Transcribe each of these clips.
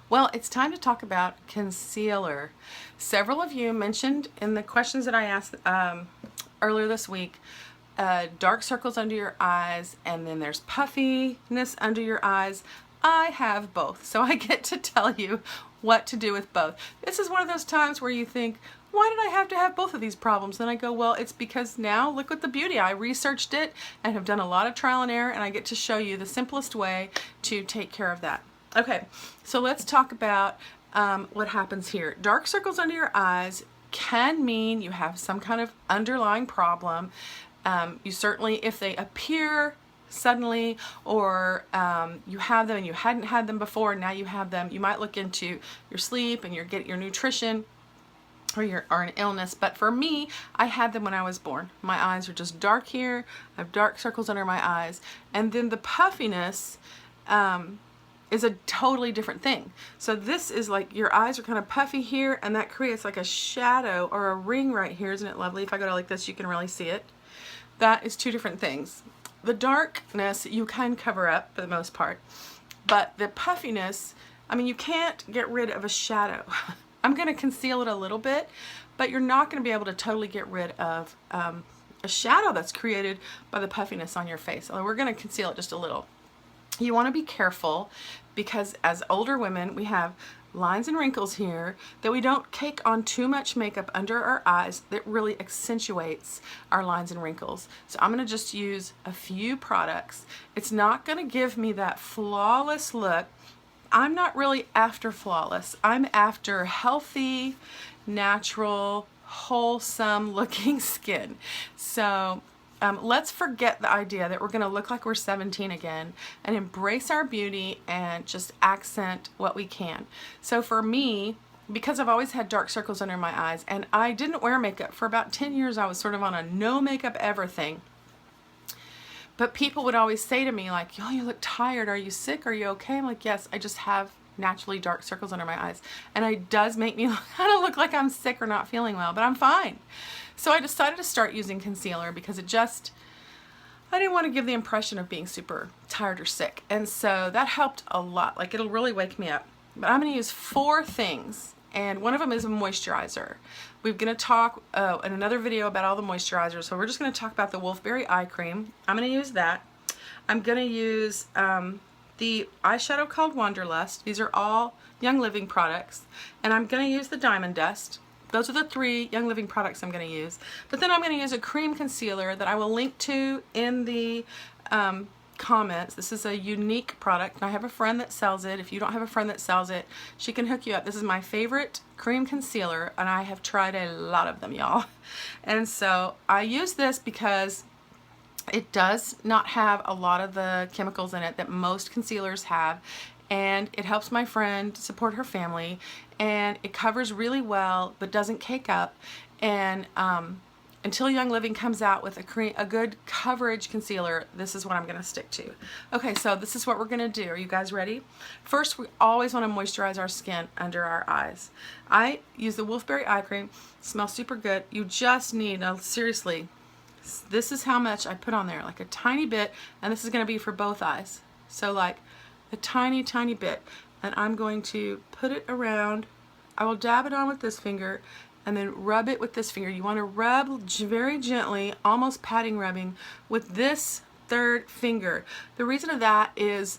Well, it's time to talk about concealer. Several of you mentioned in the questions that I asked earlier this week, dark circles under your eyes, and then there's puffiness under your eyes. I have both, so I get to tell you what to do with both. This is one of those times where you think, why did I have to have both of these problems? Then I go, well, it's because now look at the beauty. I researched it and have done a lot of trial and error, and I get to show you the simplest way to take care of that. Okay, so let's talk about what happens here. Dark circles under your eyes can mean you have some kind of underlying problem. You certainly, if they appear suddenly, or you have them and you hadn't had them before, and now you have them, you might look into your sleep and your nutrition or an illness. But for me, I had them when I was born. My eyes are just dark here. I have dark circles under my eyes, and then the puffiness is a totally different thing. So this is like your eyes are kind of puffy here, and that creates like a shadow or a ring right here. Isn't it lovely? If I go like this, you can really see it. That is two different things. The darkness you can cover up for the most part, but the puffiness, I mean, you can't get rid of a shadow. I'm going to conceal it a little bit, but you're not going to be able to totally get rid of a shadow that's created by the puffiness on your face. So we're going to conceal it just a little. You want to be careful because as older women, we have lines and wrinkles here that we don't cake on too much makeup under our eyes that really accentuates our lines and wrinkles. So I'm going to just use a few products. It's not going to give me that flawless look. I'm not really after flawless. I'm after healthy, natural, wholesome looking skin. So let's forget the idea that we're going to look like we're 17 again and embrace our beauty and just accent what we can. So for me, because I've always had dark circles under my eyes and I didn't wear makeup for about 10 years, I was sort of on a no makeup ever thing. But people would always say to me like, oh, you look tired. Are you sick? Are you okay? I'm like, yes, I just have naturally dark circles under my eyes. And it does make me kind of look like I'm sick or not feeling well, but I'm fine. So I decided to start using concealer because I didn't want to give the impression of being super tired or sick. And so that helped a lot. Like, it'll really wake me up. But I'm going to use 4 things. And one of them is a moisturizer. We're going to talk in another video about all the moisturizers. So we're just going to talk about the Wolfberry Eye Cream. I'm going to use that. I'm going to use the eyeshadow called Wanderlust. These are all Young Living products. And I'm going to use the Diamond Dust. Those are the 3 Young Living products I'm going to use. But then I'm going to use a cream concealer that I will link to in the comments. This is a unique product, and I have a friend that sells it. If you don't have a friend that sells it, she can hook you up. This is my favorite cream concealer, and I have tried a lot of them, y'all. And so I use this because it does not have a lot of the chemicals in it that most concealers have, and it helps my friend support her family, and it covers really well but doesn't cake up. And until Young Living comes out with a good coverage concealer, this is what I'm going to stick to. Okay, so this is what we're going to do. Are you guys ready? First, we always want to moisturize our skin under our eyes. I use the Wolfberry Eye Cream. It smells super good. You just need, seriously, this is how much I put on there, like a tiny bit, and this is going to be for both eyes. So like a tiny, tiny bit. And I'm going to put it around. I will dab it on with this finger and then rub it with this finger. You want to rub very gently, almost patting rubbing, with this 3rd finger. The reason of that is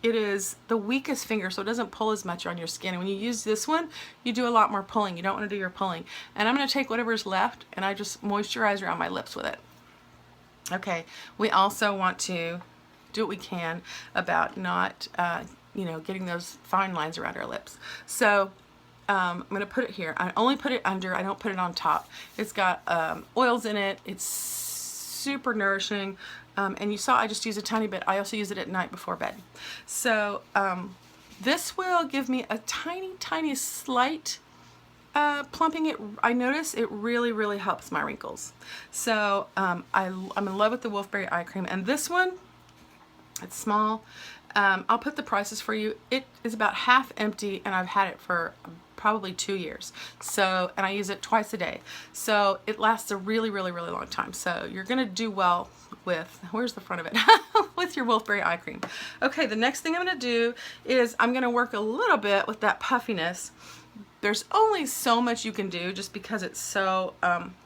it is the weakest finger, so it doesn't pull as much on your skin. And when you use this one, you do a lot more pulling. You don't want to do your pulling. And I'm going to take whatever's left and I just moisturize around my lips with it. Okay, we also want to do what we can about not getting those fine lines around our lips. So I'm going to put it here. I only put it under. I don't put it on top. It's got oils in it. It's super nourishing. And you saw I just use a tiny bit. I also use it at night before bed. So this will give me a tiny, tiny slight plumping. I notice it really, really helps my wrinkles. So I'm in love with the Wolfberry Eye Cream. And this one, it's small. I'll put the prices for you. It is about half empty, and I've had it for probably 2 years. So, and I use it twice a day. So it lasts a really, really, really long time. So you're going to do well with, where's the front of it? With your Wolfberry eye cream. Okay, the next thing I'm going to do is I'm going to work a little bit with that puffiness. There's only so much you can do just because it's so,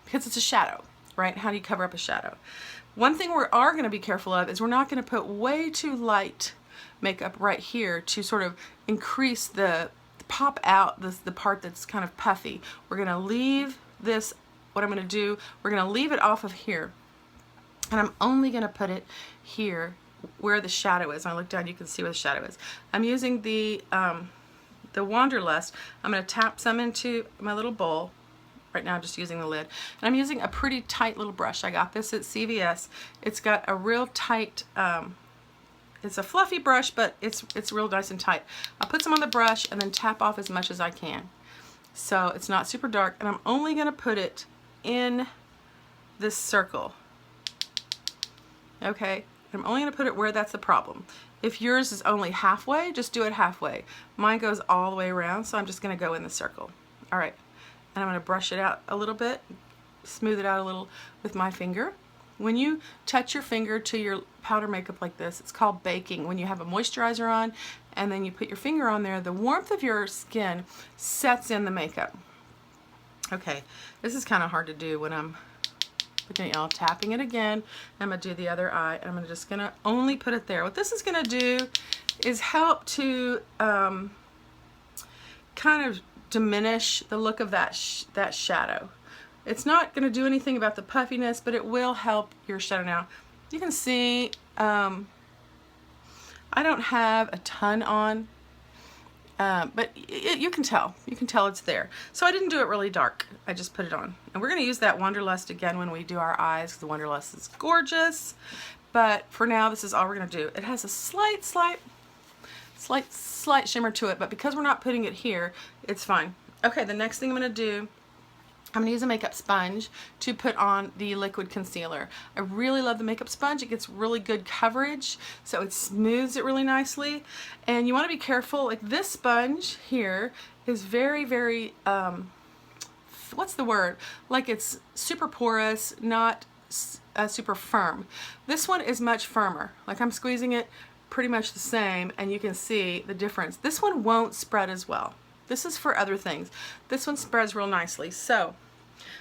because it's a shadow, right? How do you cover up a shadow? One thing we are going to be careful of is we're not going to put way too light makeup right here to sort of increase the pop out the part that's kind of puffy. We're going to leave this, what I'm going to do, we're going to leave it off of here. And I'm only going to put it here where the shadow is. When I look down, you can see where the shadow is. I'm using the Wanderlust. I'm going to tap some into my little bowl. Right now I'm just using the lid. And I'm using a pretty tight little brush. I got this at CVS. It's got a real tight, it's a fluffy brush, but it's real nice and tight. I'll put some on the brush and then tap off as much as I can. So it's not super dark, and I'm only going to put it in this circle. Okay, I'm only going to put it where that's the problem. If yours is only halfway, just do it halfway. Mine goes all the way around, so I'm just going to go in the circle. All right, and I'm going to brush it out a little bit, smooth it out a little with my finger. When you touch your finger to your powder makeup like this, it's called baking. When you have a moisturizer on and then you put your finger on there, the warmth of your skin sets in the makeup. Okay, this is kind of hard to do when I'm looking at y'all. Tapping it again. I'm going to do the other eye, and I'm just going to only put it there. What this is going to do is help to kind of diminish the look of that shadow. It's not going to do anything about the puffiness, but it will help your shadow. Now, you can see I don't have a ton on, but you can tell. You can tell it's there. So I didn't do it really dark. I just put it on. And we're going to use that Wanderlust again when we do our eyes, because the Wanderlust is gorgeous. But for now, this is all we're going to do. It has a slight shimmer to it, but because we're not putting it here, it's fine. Okay, the next thing I'm going to do, I'm going to use a makeup sponge to put on the liquid concealer. I really love the makeup sponge. It gets really good coverage, so it smooths it really nicely. And you want to be careful, like this sponge here is very, very, what's the word? Like it's super porous, not super firm. This one is much firmer. Like I'm squeezing it pretty much the same, and you can see the difference. This one won't spread as well. This is for other things. This one spreads real nicely. So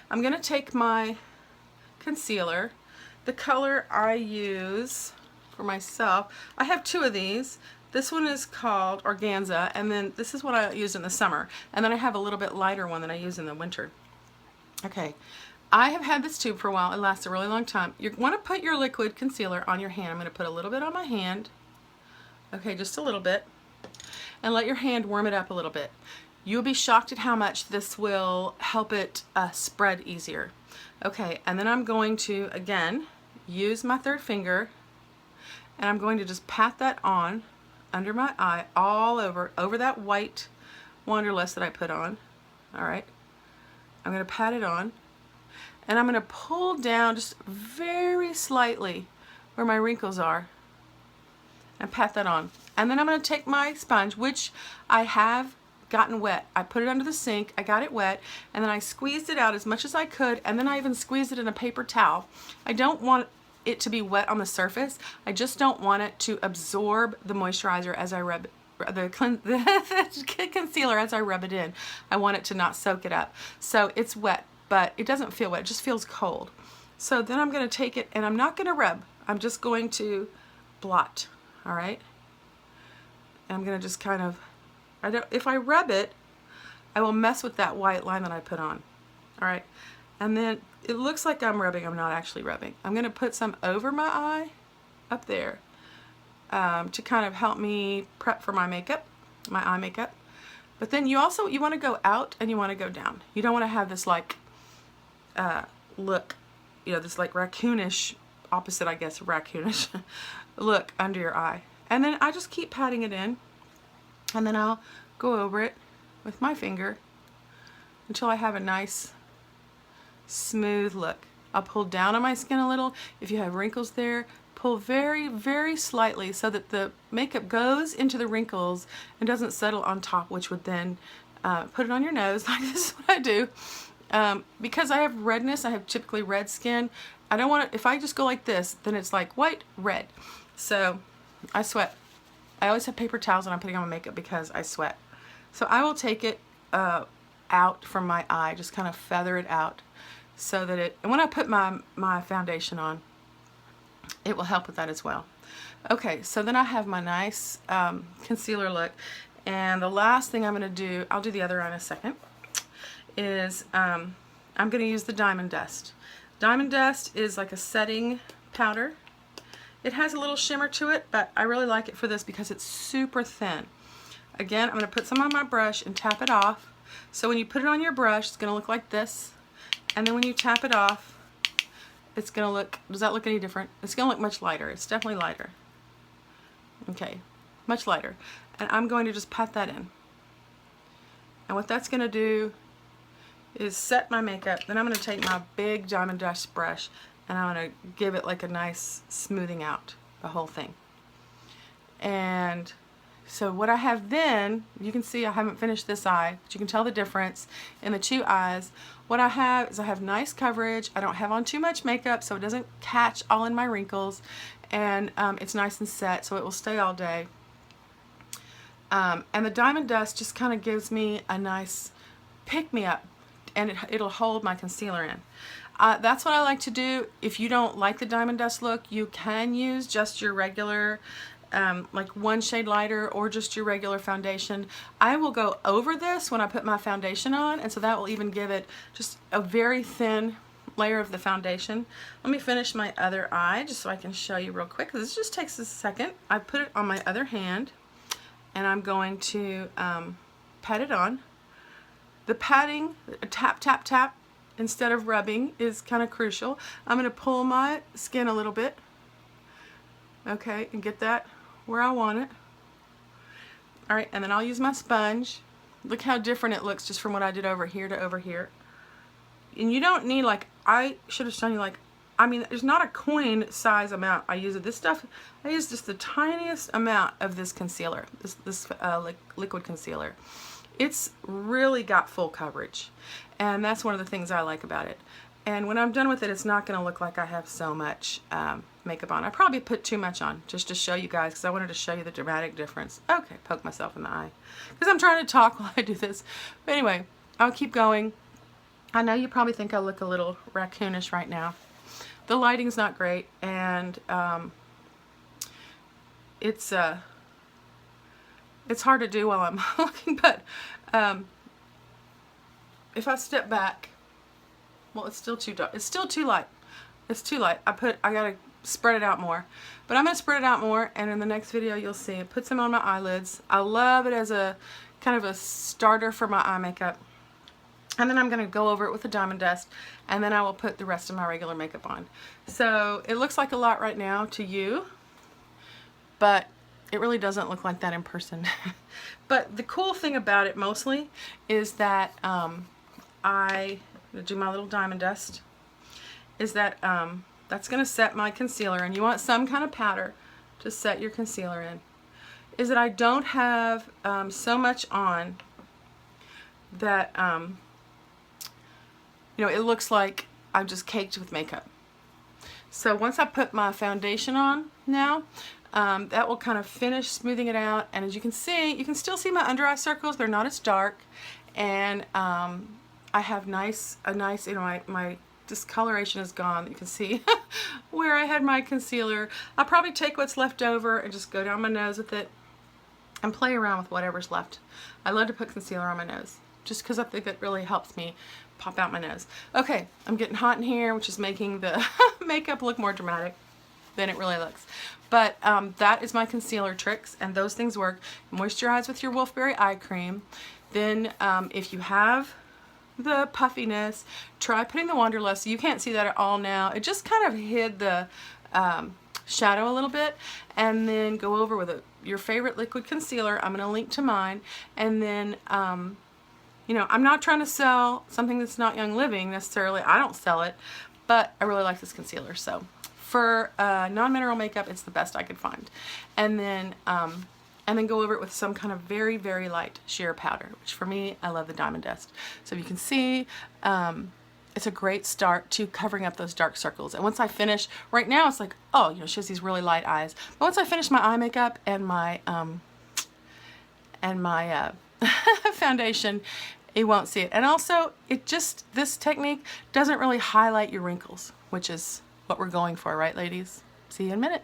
I'm going to take my concealer. The color I use for myself, I have two of these. This one is called Organza, and then this is what I use in the summer. And then I have a little bit lighter one that I use in the winter. Okay, I have had this tube for a while. It lasts a really long time. You want to put your liquid concealer on your hand. I'm going to put a little bit on my hand. Okay, just a little bit. And let your hand warm it up a little bit. You'll be shocked at how much this will help it spread easier. Okay, and then I'm going to, again, use my third finger, and I'm going to just pat that on under my eye, all over that white Wanderlust that I put on. All right, I'm going to pat it on, and I'm going to pull down just very slightly where my wrinkles are, and pat that on. And then I'm going to take my sponge, which I have gotten wet. I put it under the sink, I got it wet, and then I squeezed it out as much as I could, and then I even squeezed it in a paper towel. I don't want it to be wet on the surface. I just don't want it to absorb the moisturizer as I rub the concealer as I rub it in. I want it to not soak it up. So it's wet, but it doesn't feel wet. It just feels cold. So then I'm going to take it, and I'm not going to rub. I'm just going to blot. All right? And I'm going to just kind of, if I rub it, I will mess with that white line that I put on. All right, and then it looks like I'm rubbing. I'm not actually rubbing. I'm going to put some over my eye, up there, to kind of help me prep for my makeup, my eye makeup. But then you want to go out and you want to go down. You don't want to have this like look, this like raccoonish, opposite I guess, raccoonish look under your eye. And then I just keep patting it in, and then I'll go over it with my finger until I have a nice smooth look. I'll pull down on my skin a little. If you have wrinkles there, pull very, very slightly so that the makeup goes into the wrinkles and doesn't settle on top, which would then put it on your nose. Like this is what I do. because I have redness, I have typically red skin. I don't want to, if I just go like this, then it's like white, red. So I sweat. I always have paper towels when I'm putting on my makeup because I sweat. So I will take it out from my eye, just kind of feather it out so that it, and when I put my foundation on, it will help with that as well. Okay, so then I have my nice concealer look. And the last thing I'm going to do, I'll do the other eye in a second, is I'm going to use the Diamond Dust. Diamond Dust is like a setting powder. It has a little shimmer to it, but I really like it for this because it's super thin. Again, I'm going to put some on my brush and tap it off. So when you put it on your brush, it's going to look like this. And then when you tap it off, it's going to look, does that look any different? It's going to look much lighter. It's definitely lighter. Okay, much lighter. And I'm going to just pat that in. And what that's going to do is set my makeup. Then I'm going to take my big Diamond Dust brush and I'm going to give it like a nice smoothing out, the whole thing. And so what I have then, you can see I haven't finished this eye, but you can tell the difference in the two eyes. What I have is I have nice coverage. I don't have on too much makeup so it doesn't catch all in my wrinkles. And it's nice and set so it will stay all day. And the Diamond Dust just kind of gives me a nice pick-me-up, and it'll hold my concealer in. That's what I like to do. If you don't like the Diamond Dust look, you can use just your regular, like one shade lighter or just your regular foundation. I will go over this when I put my foundation on, and so that will even give it just a very thin layer of the foundation. Let me finish my other eye just so I can show you real quick, because this just takes a second. I put it on my other hand, and I'm going to pat it on. The patting, tap, tap, tap, instead of rubbing is kind of crucial. I'm going to pull my skin a little bit, okay, and get that where I want it. All right, and then I'll use my sponge. Look how different it looks just from what I did over here to over here. And you don't need, like, I should have shown you, like, I mean, there's not a coin size amount I use of this stuff. I use just the tiniest amount of this concealer, this liquid concealer. It's really got full coverage, and that's one of the things I like about it. And when I'm done with it, it's not going to look like I have so much makeup on. I probably put too much on just to show you guys, because I wanted to show you the dramatic difference. Okay, poke myself in the eye because I'm trying to talk while I do this. But anyway, I'll keep going. I know you probably think I look a little raccoonish right now. The lighting's not great, and it's hard to do while I'm looking, but if I step back, well, it's still too dark. It's still too light. It's too light. I gotta spread it out more. But I'm gonna spread it out more, and in the next video you'll see it. Put some on my eyelids. I love it as a kind of a starter for my eye makeup. And then I'm going to go over it with the Diamond Dust, and then I will put the rest of my regular makeup on. So it looks like a lot right now to you, but it really doesn't look like that in person. But the cool thing about it mostly is that I do my little Diamond Dust, is that that's going to set my concealer, and you want some kind of powder to set your concealer in, is that I don't have so much on that you know, it looks like I'm just caked with makeup. So once I put my foundation on now, that will kind of finish smoothing it out. And as you can see, you can still see my under eye circles. They're not as dark. And I have a nice, you know, my discoloration is gone. You can see where I had my concealer. I'll probably take what's left over and just go down my nose with it and play around with whatever's left. I love to put concealer on my nose just because I think it really helps me pop out my nose. Okay, I'm getting hot in here, which is making the makeup look more dramatic than it really looks. But that is my concealer tricks, and those things work. Moisturize with your Wolfberry eye cream. Then if you have the puffiness, try putting the Wanderlust. You can't see that at all now. It just kind of hid the shadow a little bit. And then go over with your favorite liquid concealer. I'm going to link to mine. And then you know, I'm not trying to sell something that's not Young Living necessarily. I don't sell it, but I really like this concealer. So for non-mineral makeup, it's the best I could find. And then and then go over it with some kind of very, very light sheer powder, which for me, I love the Diamond Dust. So you can see, it's a great start to covering up those dark circles. And once I finish, right now it's like, oh, you know, she has these really light eyes. But once I finish my eye makeup and my foundation, you won't see it. And also, this technique doesn't really highlight your wrinkles, which is what we're going for, right, ladies? See you in a minute.